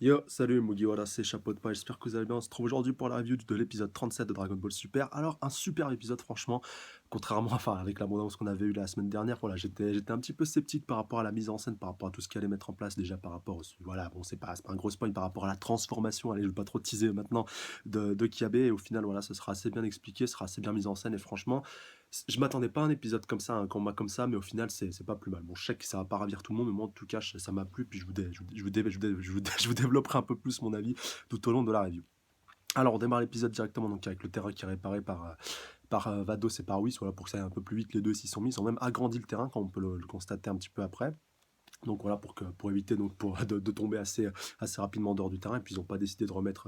Yo, salut Mugiwara, c'est Chapeau de Paille, j'espère que vous allez bien. On se trouve aujourd'hui pour la review de l'épisode 37 de Dragon Ball Super. Alors, un super épisode, franchement, contrairement, enfin, avec l'abondance qu'on avait eu la semaine dernière, voilà, j'étais un petit peu sceptique par rapport à la mise en scène, par rapport à tout ce qu'il allait mettre en place, déjà par rapport au. Voilà, bon, c'est pas un gros spoil par rapport à la transformation, allez, je vais pas trop teaser maintenant, de Kiabe, et au final, voilà, ce sera assez bien expliqué, ce sera assez bien mis en scène, et franchement, je m'attendais pas à un épisode comme ça, un combat comme ça, mais au final, c'est pas plus mal. Bon, je sais que ça va pas ravir tout le monde, mais moi, en tout cas, ça m'a plu, puis je vous développerai un peu plus mon avis tout au long de la review. Alors, on démarre l'épisode directement donc avec le terrain qui est réparé par Vados et par Whis, voilà, pour que ça aille un peu plus vite. Les deux s'y sont mis, ils ont même agrandi le terrain, comme on peut le constater un petit peu après. Donc voilà, pour éviter de tomber assez rapidement dehors du terrain. Et puis ils n'ont pas décidé de remettre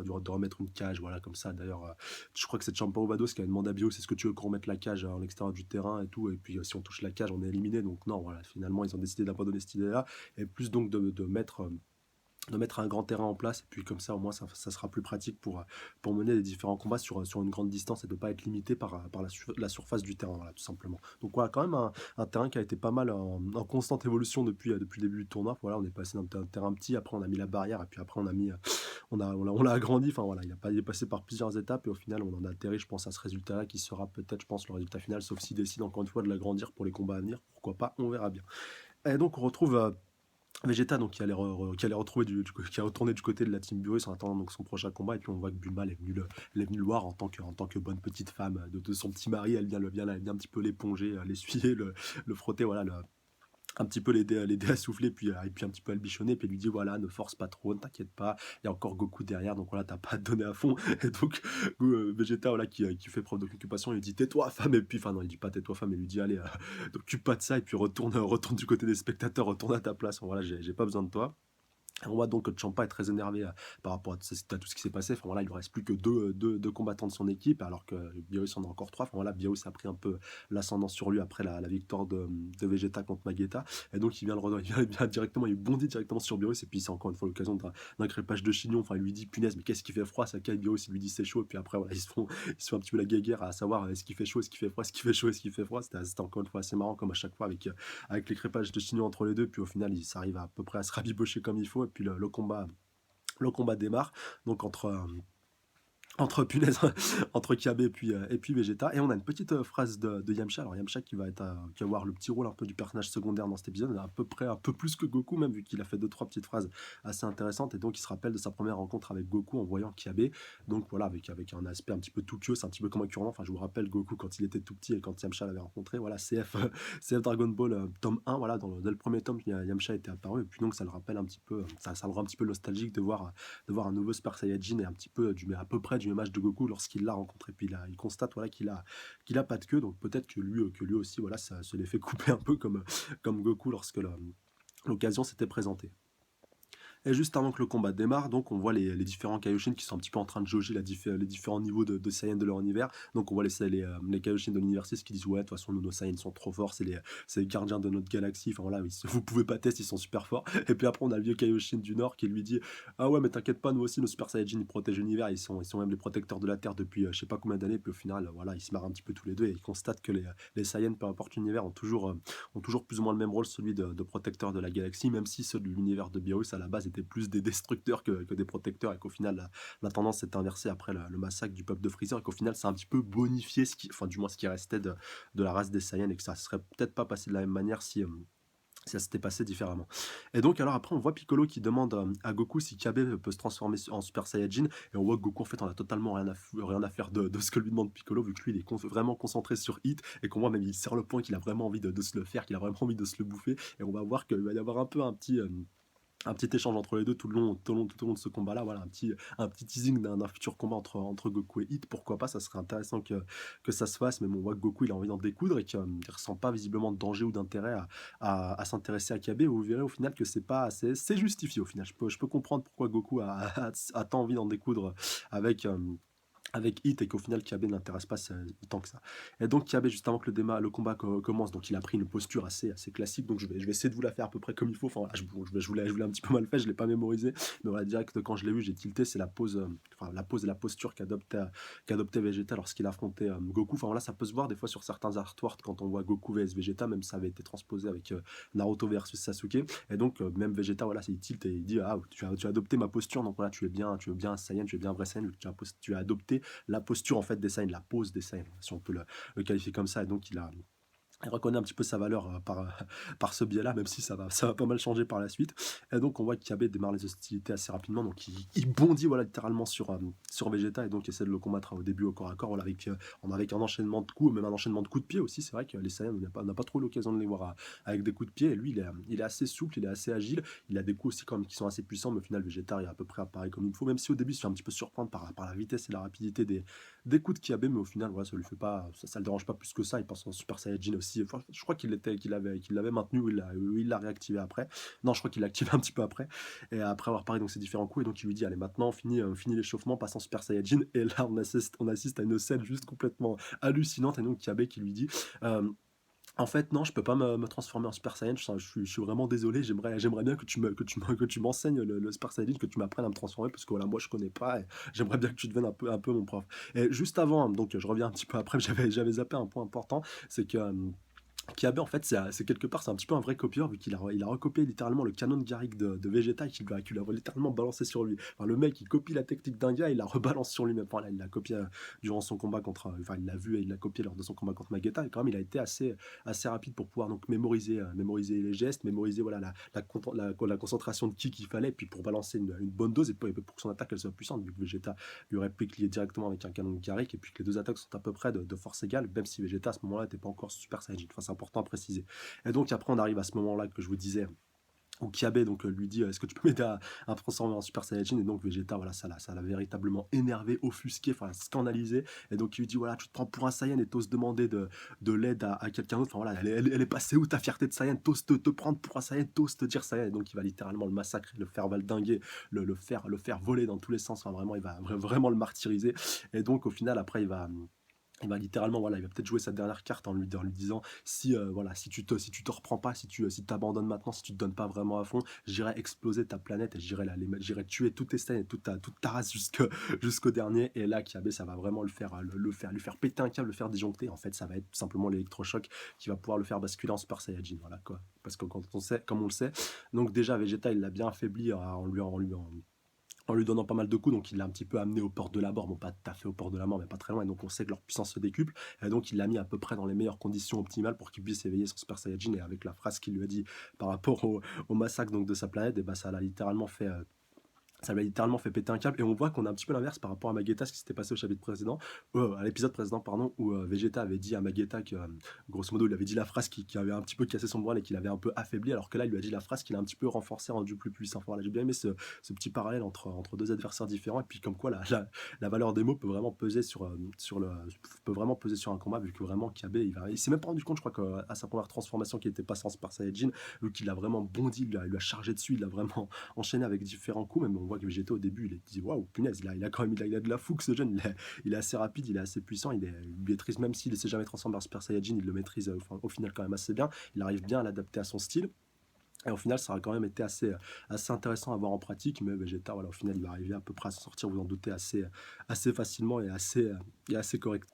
une cage, voilà, comme ça. D'ailleurs, je crois que c'est Champa Vados qui a demandé à Bio, c'est ce que tu veux qu'on remette la cage à l'extérieur du terrain et tout. Et puis si on touche la cage, on est éliminé. Donc non, voilà, finalement, ils ont décidé d'abandonner cette idée-là. Et plus donc de mettre un grand terrain en place, et puis comme ça au moins ça sera plus pratique pour mener les différents combats sur une grande distance et de ne pas être limité par la surface du terrain, voilà, tout simplement. Donc voilà, quand même un terrain qui a été pas mal en constante évolution depuis le début du tournoi. Voilà, on est passé d'un terrain petit, après on a mis la barrière, et puis après on l'a agrandi, enfin voilà, il est passé par plusieurs étapes, et au final on en a atterri, je pense, à ce résultat-là, qui sera peut-être, je pense, le résultat final, sauf s'il décide encore une fois de l'agrandir pour les combats à venir, pourquoi pas, on verra bien. Et donc on retrouve Vegeta, donc qui allait retrouver qui a retourné du côté de la Team Beerus en attendant donc son prochain combat, et puis on voit que Bulma elle est venue le voir en tant que bonne petite femme de son petit mari. Elle vient un petit peu l'éponger, l'essuyer, le frotter, voilà, un petit peu l'aider à souffler, et puis un petit peu à le bichonner, puis lui dit voilà, ne force pas trop, ne t'inquiète pas, il y a encore Goku derrière, donc voilà, t'as pas à te donner à fond. Et donc Vegeta, voilà, qui fait preuve d'occupation, il lui dit tais-toi femme, et puis enfin non, il dit pas tais-toi femme, il lui dit allez, t'occupe pas de ça, et puis retourne du côté des spectateurs, retourne à ta place, voilà, j'ai pas besoin de toi. On voit donc que Champa est très énervé par rapport à tout ce qui s'est passé. Enfin, voilà, il ne reste plus que deux combattants de son équipe, alors que Beerus en a encore trois. Enfin, voilà, Beerus a pris un peu l'ascendant sur lui après la victoire de Vegeta contre Magetta. Et donc, il vient directement, il bondit directement sur Beerus. Et puis, c'est encore une fois l'occasion d'un crépage de chignon. Enfin, il lui dit punaise, mais qu'est-ce qui fait froid? Ça caille Beerus, il lui dit c'est chaud. Et puis après, voilà, ils se font un petit peu la guéguerre à savoir est-ce qu'il fait chaud, est-ce qu'il fait froid, est-ce qu'il fait chaud, est-ce qu'il fait froid. C'était encore une fois assez marrant, comme à chaque fois, avec les crépages de signaux entre les deux, puis au final, ils s'arrivent à peu près à se rabibocher comme il faut, et puis le combat démarre, donc entre punaise, entre Kiabe et puis Vegeta. Et on a une petite phrase de Yamcha. Alors Yamcha qui va avoir le petit rôle un peu du personnage secondaire dans cet épisode, à peu près un peu plus que Goku même, vu qu'il a fait deux trois petites phrases assez intéressantes. Et donc il se rappelle de sa première rencontre avec Goku en voyant Kiabe. Donc voilà, avec un aspect un petit peu tout c'est un petit peu comme un curant. Enfin, je vous rappelle Goku quand il était tout petit et quand Yamcha l'avait rencontré. Voilà, CF Dragon Ball tome 1, voilà, dès le premier tome, Yamcha était apparu. Et puis donc ça le rappelle un petit peu, ça le rend un petit peu nostalgique de voir un nouveau Super Saiyajin, et un petit peu à peu près du même âge de Goku lorsqu'il l'a rencontré. Puis il constate, voilà, qu'il a pas de queue, donc peut-être que lui aussi, voilà, ça se l'est fait couper un peu comme Goku lorsque l'occasion s'était présentée. Et juste avant que le combat démarre, donc on voit les différents Kaioshin qui sont un petit peu en train de jauger les différents niveaux de Saiyan de leur univers. Donc on voit les Kaioshin de l'univers 6 qui disent ouais, de toute façon nos Saiyans sont trop forts, c'est les gardiens de notre galaxie, enfin voilà, vous pouvez pas tester, ils sont super forts. Et puis après on a le vieux Kaioshin du Nord qui lui dit ah ouais, mais t'inquiète pas, nous aussi nos Super Saiyajin ils protègent l'univers, ils sont même les protecteurs de la Terre depuis je sais pas combien d'années. Puis au final voilà, ils se marrent un petit peu tous les deux, et ils constatent que les Saiyans, peu importe l'univers, ont toujours plus ou moins le même rôle, celui de protecteur de la galaxie, même si ceux de l'univers de Beerus à la base étaient plus des destructeurs que des protecteurs, et qu'au final la tendance s'est inversée après le massacre du peuple de Freezer, et qu'au final ça a un petit peu bonifié enfin du moins ce qui restait de la race des Saiyans, et que ça serait peut-être pas passé de la même manière si ça s'était passé différemment. Et donc alors après on voit Piccolo qui demande à Goku si Kabe peut se transformer en Super Saiyajin, et on voit que Goku en fait on a totalement rien à faire de ce que lui demande Piccolo, vu que lui il est vraiment concentré sur Hit, et qu'on voit même il serre le point, qu'il a vraiment envie de se le faire, qu'il a vraiment envie de se le bouffer. Et on va voir qu'il va y avoir un peu un petit échange entre les deux tout au long de ce combat-là. Voilà, un petit teasing d'un futur combat entre Goku et Hit. Pourquoi pas, ça serait intéressant que ça se fasse. Mais bon, on voit que Goku il a envie d'en découdre, et qu'il ne ressent pas visiblement de danger ou d'intérêt à s'intéresser à Kabe. Vous verrez au final que c'est justifié au final. Je peux comprendre pourquoi Goku a tant envie d'en découdre avec. avec Hit et qu'au final Kiabe n'intéresse pas tant que ça. Et donc Kiabe, juste avant que le combat commence, donc il a pris une posture assez classique, donc je vais essayer de vous la faire à peu près comme il faut. Enfin, voilà, je voulais un petit peu mal fait, je l'ai pas mémorisé, mais voilà, direct quand je l'ai vu, j'ai tilté, c'est la pose, enfin la pose et la posture qu'adoptait Vegeta lorsqu'il affrontait Goku. Enfin voilà, ça peut se voir des fois sur certains artworks quand on voit Goku vs Vegeta, même ça avait été transposé avec Naruto versus Sasuke. Et donc même Vegeta, voilà, il tilte et il dit ah tu as adopté ma posture, donc voilà, tu es bien un Saiyan, tu es bien un vrai Saiyan, tu as adopté la posture en fait des Saiyans, la pose des Saiyans, si on peut le qualifier comme ça. Et donc il reconnaît un petit peu sa valeur par ce biais-là, même si ça va pas mal changer par la suite. Et donc on voit qu'Abe démarre les hostilités assez rapidement, donc il bondit voilà, littéralement sur Vegeta et donc essaie de le combattre au début au corps à corps, voilà, avec un enchaînement de coups, même un enchaînement de coups de pied aussi. C'est vrai que les Saiyans, on n'a pas trop l'occasion de les voir avec des coups de pied. Et lui, il est assez souple, il est assez agile, il a des coups aussi quand même qui sont assez puissants, mais au final, Vegeta est à peu près pareil comme il faut, même si au début, il se fait un petit peu surprendre par la vitesse et la rapidité des coups de Kiabe, mais au final, voilà, ça lui fait pas, ça le dérange pas plus que ça. Il passe en Super Saiyajin aussi. Enfin, je crois qu'il l'avait maintenu ou il l'a réactivé après. Non, je crois qu'il l'a activé un petit peu après. Et après avoir paré donc ces différents coups, et donc il lui dit, allez, maintenant, on finit l'échauffement, passe en Super Saiyajin. Et là, on assiste à une scène juste complètement hallucinante. Et donc Kiabe qui lui dit, euh, en fait, non, je peux pas me transformer en Super Saiyan. Je suis vraiment désolé. J'aimerais bien que tu m'enseignes le Super Saiyan, que tu m'apprennes à me transformer, parce que voilà, moi je connais pas. Et j'aimerais bien que tu deviennes un peu mon prof. Et juste avant, donc je reviens un petit peu après, j'avais zappé un point important, c'est que Kiabe, en fait, c'est quelque part, c'est un petit peu un vrai copieur, vu il a recopié littéralement le canon de Garrick de Vegeta et qu'il l'a littéralement balancé sur lui. Enfin, le mec, il copie la technique d'un gars et il la rebalance sur lui-même. Enfin, là, il l'a copié durant son combat contre. Enfin, il l'a vu et il l'a copié lors de son combat contre Magetta. Et quand même, il a été assez rapide pour pouvoir donc mémoriser les gestes, mémoriser voilà, la concentration de ki qu'il fallait, et puis pour balancer une bonne dose et pour que son attaque elle soit puissante, vu que Vegeta lui réplique lié directement avec un canon de Garrick, et puis que les deux attaques sont à peu près de force égale, même si Vegeta à ce moment-là n'était pas encore Super Saiyan. Enfin, c'est important à préciser. Et donc après on arrive à ce moment-là que je vous disais où Kiabe donc lui dit est-ce que tu peux m'aider à me transformer en Super Saiyajin, et donc Vegeta voilà ça l'a véritablement énervé, offusqué, enfin scandalisé, et donc il lui dit voilà tu te prends pour un Saiyan et t'oses demander de l'aide à quelqu'un d'autre, enfin voilà elle est passée où ta fierté de Saiyan, t'oses te prendre pour un Saiyan, t'oses te dire Saiyan, et donc il va littéralement le massacrer, le faire valdinguer, le faire voler dans tous les sens, enfin vraiment il va vraiment le martyriser. Et donc au final après il va littéralement, voilà, il va peut-être jouer sa dernière carte en lui disant si, voilà, si tu te reprends pas, si t'abandonnes maintenant, si tu te donnes pas vraiment à fond, j'irai exploser ta planète et j'irai tuer toutes tes scènes et toute ta race jusqu'au dernier. Et là, Kiabe, ça va vraiment lui faire péter un câble, le faire disjoncter. En fait, ça va être tout simplement l'électrochoc qui va pouvoir le faire basculer en Super Saiyajin. Voilà quoi. Parce que quand on sait, comme on le sait, donc déjà Vegeta, il l'a bien affaibli en lui donnant pas mal de coups, donc il l'a un petit peu amené aux portes de la mort, bon pas tout à fait aux portes de la mort, mais pas très loin, et donc on sait que leur puissance se décuple, et donc il l'a mis à peu près dans les meilleures conditions optimales pour qu'il puisse éveiller son Super Saiyajin, et avec la phrase qu'il lui a dit par rapport au massacre donc, de sa planète, et bah, ça lui a littéralement fait péter un câble, et on voit qu'on a un petit peu l'inverse par rapport à Magetta, ce qui s'était passé au chapitre précédent, à l'épisode précédent, pardon, où Vegeta avait dit à Magetta que, grosso modo, il avait dit la phrase qui avait un petit peu cassé son moral et qui l'avait un peu affaibli, alors que là, il lui a dit la phrase qui l'a un petit peu renforcé, rendu plus puissant. Enfin, voilà, j'ai bien aimé ce petit parallèle entre deux adversaires différents, et puis comme quoi la valeur des mots peut vraiment peser peut vraiment peser sur un combat, vu que vraiment Kiabe, il s'est même pas rendu compte, je crois, qu'à sa première transformation qui était passée en Super Saiyajin, vu qu'il a vraiment bondi, il lui a chargé dessus, il l'a vraiment enchaîné avec différents coups, même on voit que Vegeta au début il dit waouh punaise, il a quand même il a de la fougue ce jeune, il est assez rapide, il est assez puissant, il maîtrise, même s'il ne s'est jamais transformé en Super Saiyajin, il le maîtrise enfin, au final quand même assez bien, il arrive bien à l'adapter à son style. Et au final, ça a quand même été assez intéressant à voir en pratique, mais Vegeta, voilà, au final, il va arriver à peu près à s'en sortir, vous en doutez, assez facilement et assez correct.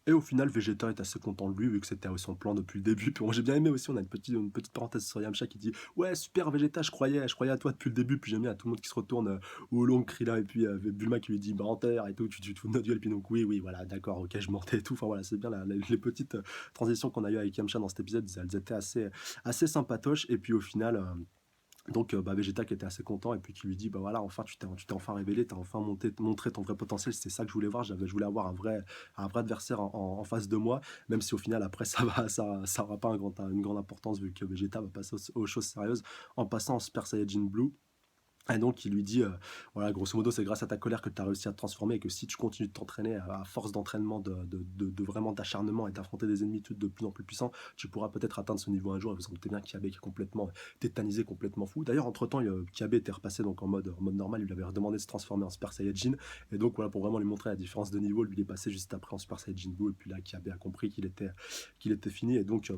Et au final, Vegeta est assez content de lui, vu que c'était son plan depuis le début. Puis moi, j'ai bien aimé aussi, on a une petite parenthèse sur Yamcha qui dit ouais, super Vegeta, je croyais à toi depuis le début. Puis j'aime bien tout le monde qui se retourne au long Krillin, et puis Bulma qui lui dit menteur et tout, tu te fous de notre gueule. Et puis donc, oui, voilà, d'accord, ok, je mentais et tout. Enfin voilà, c'est bien les petites transitions qu'on a eues avec Yamcha dans cet épisode, elles étaient assez sympatoches. Et puis au final. Donc bah, Vegeta qui était assez content, et puis qui lui dit bah voilà, enfin tu t'es enfin révélé, t'as enfin montré ton vrai potentiel, c'était ça que je voulais voir, je voulais avoir un vrai adversaire en face de moi, même si au final après ça aura pas une grande importance, vu que Vegeta va passer aux choses sérieuses en passant en Super Saiyajin Blue. Et donc il lui dit, voilà, grosso modo: «C'est grâce à ta colère que tu as réussi à te transformer et que si tu continues de t'entraîner à force d'entraînement, de vraiment d'acharnement et d'affronter des ennemis de plus en plus puissants, tu pourras peut-être atteindre ce niveau un jour». Et vous sentez bien Kiabe qui est complètement tétanisé, complètement fou. D'ailleurs, entre-temps, Kiabe était repassé donc en mode normal. Il lui avait redemandé de se transformer en Super Saiyajin et donc voilà, pour vraiment lui montrer la différence de niveau, lui, il est passé juste après en Super Saiyajin Blue et puis là, Kiabe a compris qu'il était fini et donc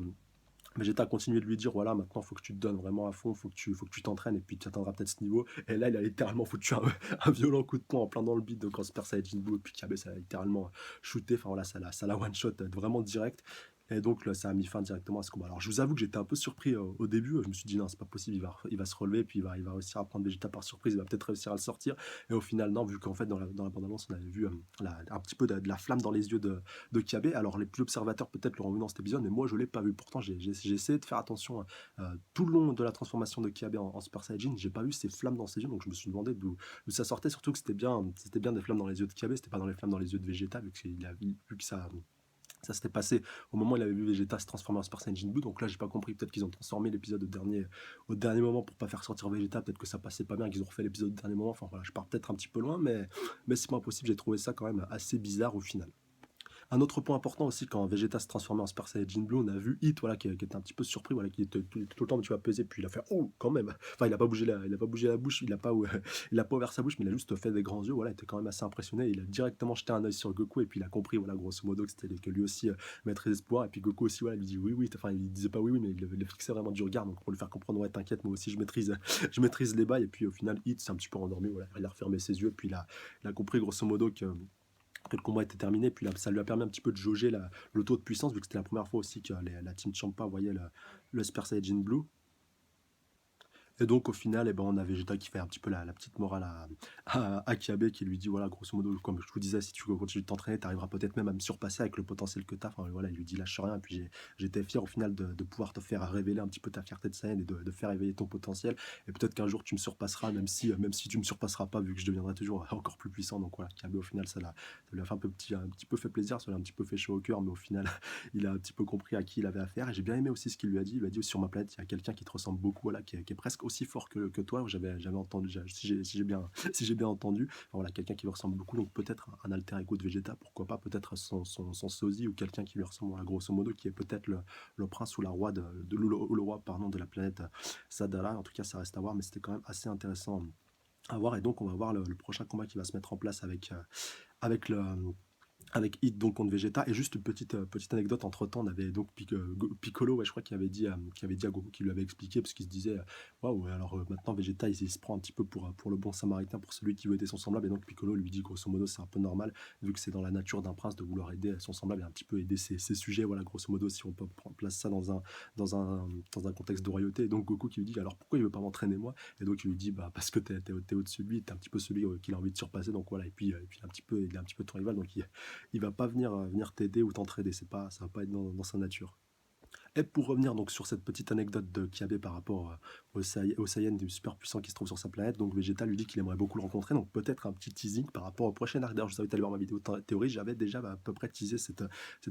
Vegeta a continué de lui dire voilà, maintenant, il faut que tu te donnes vraiment à fond, faut que tu t'entraînes et puis tu atteindras peut-être ce niveau. Et là, il a littéralement foutu un violent coup de poing en plein dans le bide, donc en Super Saiyan Blue, et puis Kiabe, ça a littéralement shooté, enfin voilà, ça l'a one-shot vraiment direct. Et donc là, ça a mis fin directement à ce combat. Alors je vous avoue que j'étais un peu surpris au début, je me suis dit non, c'est pas possible, il va se relever, puis il va réussir à prendre Vegeta par surprise, il va peut-être réussir à le sortir. Et au final, non, vu qu'en fait, dans la bande-annonce, on avait vu un petit peu de la flamme dans les yeux de Kiabe. Alors les plus observateurs peut-être l'auront vu dans cet épisode, mais moi je l'ai pas vu. Pourtant j'ai essayé de faire attention tout le long de la transformation de Kiabe en Super Saiyajin. J'ai pas vu ces flammes dans ses yeux, donc je me suis demandé d'où ça sortait. Surtout que c'était bien des flammes dans les yeux de Kiabe, c'était pas dans les flammes dans les yeux de Vegeta, vu que ça s'était passé au moment où il avait vu Vegeta se transformer en Super Saiyan Blue. Donc là, j'ai pas compris. Peut-être qu'ils ont transformé l'épisode au dernier moment pour pas faire sortir Vegeta. Peut-être que ça passait pas bien, qu'ils ont refait l'épisode au dernier moment. Enfin voilà, je pars peut-être un petit peu loin, mais c'est pas impossible. J'ai trouvé ça quand même assez bizarre au final. Un autre point important aussi, quand Vegeta se transformait en Super Saiyan Blue, on a vu Hit, voilà, qui était un petit peu surpris, voilà, qui était tout le temps, tu vas peser, puis il a fait oh quand même. Enfin, il a pas bougé la bouche, il a pas ouvert sa bouche, mais il a juste fait des grands yeux, voilà, il était quand même assez impressionné. Il a directement jeté un œil sur Goku et puis il a compris, voilà, grosso modo, que lui aussi mettrait espoir. Et puis Goku aussi, voilà, il lui dit oui, oui, enfin, il disait pas oui, oui, mais il le fixait vraiment du regard, donc pour lui faire comprendre, ouais, t'inquiète, moi aussi je maîtrise les bails. Et puis au final, Hit s'est un petit peu endormi, voilà, il a refermé ses yeux, puis il a compris grosso modo que le combat était terminé, puis là, ça lui a permis un petit peu de jauger le taux de puissance, vu que c'était la première fois aussi que la Team Champa voyait le Super Saiyan Blue. Et donc, au final, eh ben, on a Vegeta qui fait un petit peu la petite morale à Kiabe, qui lui dit, voilà, grosso modo, comme je vous disais, si tu continues de t'entraîner, tu arriveras peut-être même à me surpasser avec le potentiel que tu as. Enfin, voilà, il lui dit, lâche rien. Et puis, j'étais fier au final de pouvoir te faire révéler un petit peu ta fierté de Saiyan et de faire éveiller ton potentiel. Et peut-être qu'un jour, tu me surpasseras, même si tu me surpasseras pas, vu que je deviendrai toujours encore plus puissant. Donc voilà, Kiabe, au final, ça lui a fait un petit peu fait plaisir, ça lui a un petit peu fait chaud au cœur, mais au final, il a un petit peu compris à qui il avait affaire. Et j'ai bien aimé aussi ce qu'il lui a dit. Il lui a dit, sur ma planète, il y a quelqu'un qui te ressemble beaucoup, voilà, qui est presque aussi fort que toi. J'avais entendu, si j'ai bien entendu. Enfin, voilà, quelqu'un qui lui ressemble beaucoup, donc peut-être un alter ego de Vegeta, pourquoi pas, peut-être son sosie ou quelqu'un qui lui ressemble, voilà, grosso modo, qui est peut-être le prince ou la roi le roi, pardon, de la planète Sadala. En tout cas, ça reste à voir, mais c'était quand même assez intéressant à voir. Et donc, on va voir le prochain combat qui va se mettre en place avec le avec Hit donc contre Vegeta. Et juste une petite anecdote, entre temps on avait donc Piccolo, ouais, je crois qu'il avait dit à Goku, qui lui avait expliqué, parce qu'il se disait waouh, alors maintenant Vegeta il se prend un petit peu pour le bon samaritain, pour celui qui veut aider son semblable. Et donc Piccolo lui dit grosso modo c'est un peu normal, vu que c'est dans la nature d'un prince de vouloir aider son semblable et un petit peu aider ses sujets, voilà, grosso modo, si on peut prendre place ça dans un contexte de royauté. Et donc Goku qui lui dit alors pourquoi il veut pas m'entraîner moi. Et donc il lui dit bah parce que t'es au-dessus de lui, t'es un petit peu celui qu'il a envie de surpasser, donc voilà. Et puis il est un petit peu ton rival, donc il va pas venir t'aider ou t'entraider, ça va pas être dans sa nature. Et pour revenir donc sur cette petite anecdote de Kiabe par rapport au Saiyan du super puissant qui se trouve sur sa planète, donc Vegeta lui dit qu'il aimerait beaucoup le rencontrer, donc peut-être un petit teasing par rapport au prochain arc. D'ailleurs, je vous invite à aller voir ma vidéo théorie, j'avais déjà à peu près teasé cette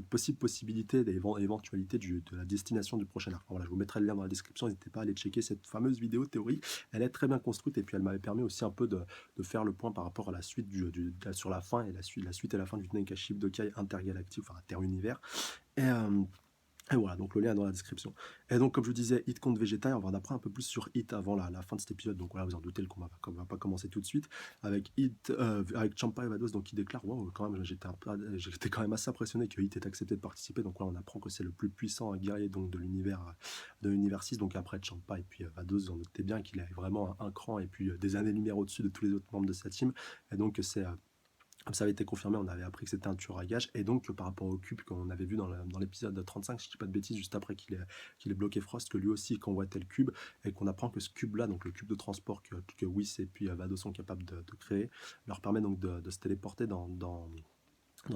possible possibilité d'éventualité de la destination du prochain arc. Enfin, voilà, je vous mettrai le lien dans la description, n'hésitez pas à aller checker cette fameuse vidéo théorie, elle est très bien construite et puis elle m'avait permis aussi un peu de faire le point par rapport à la suite sur la fin et la suite et la fin du Tenkaichi Budokai intergalactique, enfin inter-univers. Et voilà, donc le lien est dans la description. Et donc, comme je vous disais, Hit contre Vegeta, on va en apprendre un peu plus sur Hit avant la fin de cet épisode. Donc voilà, vous en doutez, le combat va pas commencer tout de suite. Avec Hit, avec Champa et Vados, donc qui déclarent, wow, quand même, j'étais quand même assez impressionné que Hit ait accepté de participer. Donc là, on apprend que c'est le plus puissant guerrier donc, de l'univers 6. Donc après Champa et puis Vados, vous en doutez bien qu'il est vraiment un cran et puis des années-lumière au-dessus de tous les autres membres de sa team. Et donc, comme ça avait été confirmé, on avait appris que c'était un tueur à gages. Et donc, par rapport au cube qu'on avait vu dans l'épisode 35, si je ne dis pas de bêtises, juste après qu'il ait bloqué Frost, que lui aussi il convoitait le cube, et qu'on apprend que ce cube-là, donc le cube de transport que Whis et puis Vado sont capables de créer, leur permet donc de se téléporter dans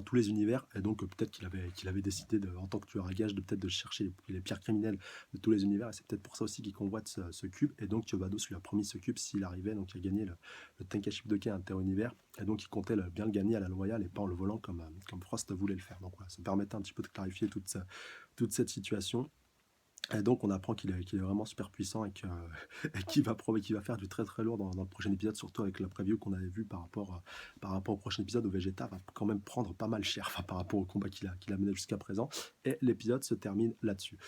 tous les univers. Et donc peut-être qu'il avait décidé en tant que tueur à gages de peut-être de chercher les pierres criminelles de tous les univers, et c'est peut-être pour ça aussi qu'il convoite ce cube. Et donc Vados lui a promis ce cube s'il arrivait, donc il a gagné le Tenkaichi Budokai inter-univers, et donc il comptait bien le gagner à la loyale et pas en le volant comme Frost voulait le faire. Donc voilà, ça permettait un petit peu de clarifier toute cette situation. Et donc on apprend qu'il est vraiment super puissant et que et qu'il va faire du très, très lourd dans le prochain épisode, surtout avec la preview qu'on avait vue par rapport au prochain épisode où Vegeta va quand même prendre pas mal cher, enfin par rapport au combat qu'il a mené jusqu'à présent et l'épisode se termine là-dessus.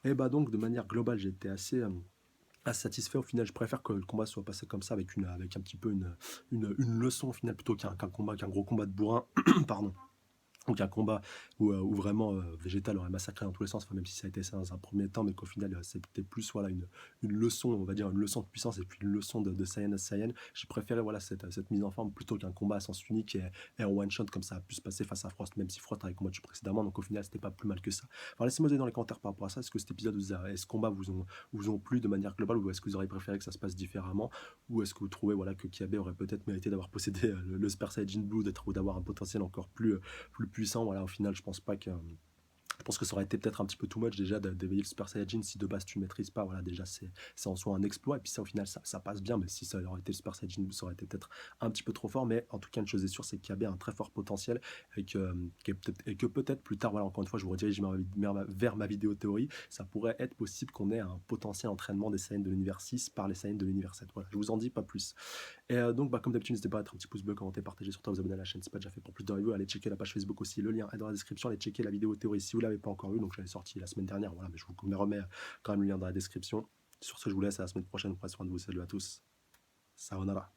Et bah, donc de manière globale, j'ai été assez satisfait. Au final, je préfère que le combat soit passé comme ça avec un petit peu une leçon au final plutôt qu'un gros combat de bourrin, pardon. Donc un combat où vraiment, Vegeta l'aurait massacré dans tous les sens, enfin même si ça a été ça dans un premier temps, mais qu'au final, c'était plus voilà une leçon, on va dire une leçon de puissance et puis une leçon de Saiyan à Saiyan. J'ai préféré voilà cette mise en forme plutôt qu'un combat à sens unique et en one shot comme ça a pu se passer face à Frost, même si Frost avait combattu précédemment, donc au final c'était pas plus mal que ça. Alors laissez-moi dire dans les commentaires par rapport à ça, est-ce que cet épisode et ce combat vous ont plu de manière globale ou est-ce que vous auriez préféré que ça se passe différemment? Ou est-ce que vous trouvez voilà que Kiabe aurait peut-être mérité d'avoir possédé le Super Saiyan Blue, d'être ou d'avoir un potentiel encore plus puissant. Voilà, au final, je pense que ça aurait été peut-être un petit peu too much déjà d'éveiller le Super Saiyajin si de base tu ne maîtrises pas. Voilà, déjà c'est en soi un exploit. Et puis ça, au final, ça passe bien. Mais si ça aurait été le Super Saiyajin, ça aurait été peut-être un petit peu trop fort. Mais en tout cas, une chose est sûre, c'est qu'il y a bien un très fort potentiel et que peut-être plus tard, voilà, encore une fois, je vous redirige vers ma vidéo théorie. Ça pourrait être possible qu'on ait un potentiel entraînement des Saiyans de l'univers 6 par les Saiyans de l'univers 7. Voilà, je vous en dis pas plus. Et donc, bah, comme d'habitude, n'hésitez pas à mettre un petit pouce bleu, commenter, partager, surtout à vous abonner à la chaîne si pas déjà fait pour plus de reviews. Allez checker la page Facebook aussi, le lien est dans la description. Allez checker la vidéo théorie si vous l'avez pas encore vue. Donc, j'avais sorti la semaine dernière, voilà, mais je vous remets quand même le lien dans la description. Sur ce, je vous laisse à la semaine prochaine. Prenez soin de vous. Salut à tous. Sayonara.